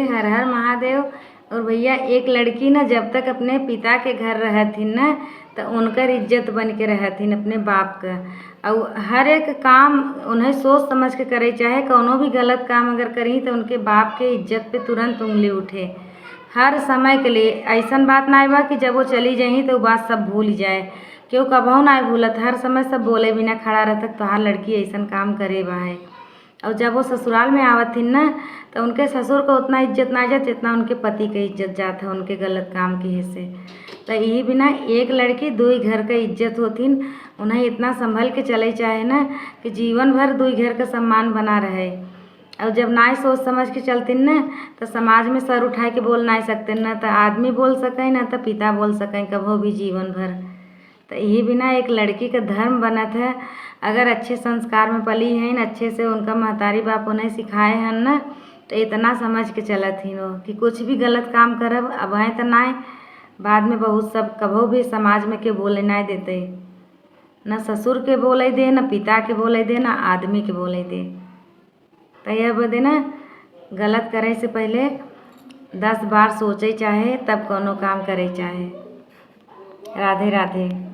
हर हर महादेव। और भैया एक लड़की ना जब तक अपने पिता के घर रहथिन ना तो उनकर इज्जत बन के रहथिन अपने बाप का। और हर एक काम उन्हें सोच समझ के करे, चाहे कौनो भी गलत काम अगर करी तो उनके बाप के इज्जत पे तुरंत उंगली उठे हर समय के लिए। ऐसा बात ना बा कि जब वो चली जाई तो वो बात सब भूल जाए, क्यों कबहू ना भूलत, हर समय सब बोले बिना खड़ा रहता तो हर लड़की ऐसा काम करे बा है। और जब वो ससुराल में आवत थी ना तो उनके ससुर को उतना इज्जत ना जात जितना उनके पति के इज्जत जात है उनके गलत काम की हिस्से। तो यही बिना एक लड़की दो ही घर का इज्जत होतीन, उन्हें इतना संभल के चले चाहे ना कि जीवन भर दो ही घर का सम्मान बना रहे। और जब ना ही सोच समझ के चलतीन ना तो समाज में सर उठाए के बोल ना सकते, ना तो आदमी बोल सकें ना तो पिता बोल सकें कभी भी जीवन भर। तो यही बिना एक लड़की का धर्म बनत है, अगर अच्छे संस्कार में पली हैं, अच्छे से उनका महतारी बाप उन्हें सिखाए हैं ना तो इतना समझ के चलत ही वो कि कुछ भी गलत काम करब अब हैं तो ना बाद में बहुत सब कभो भी समाज में के बोले ना देते, न ससुर के बोले दे, न पिता के बोले दे, न आदमी के बोले दे। तो यह बदे ना गलत करे से पहले 10 बार सोचे चाहे तब कोनो काम करे चाहे। राधे राधे।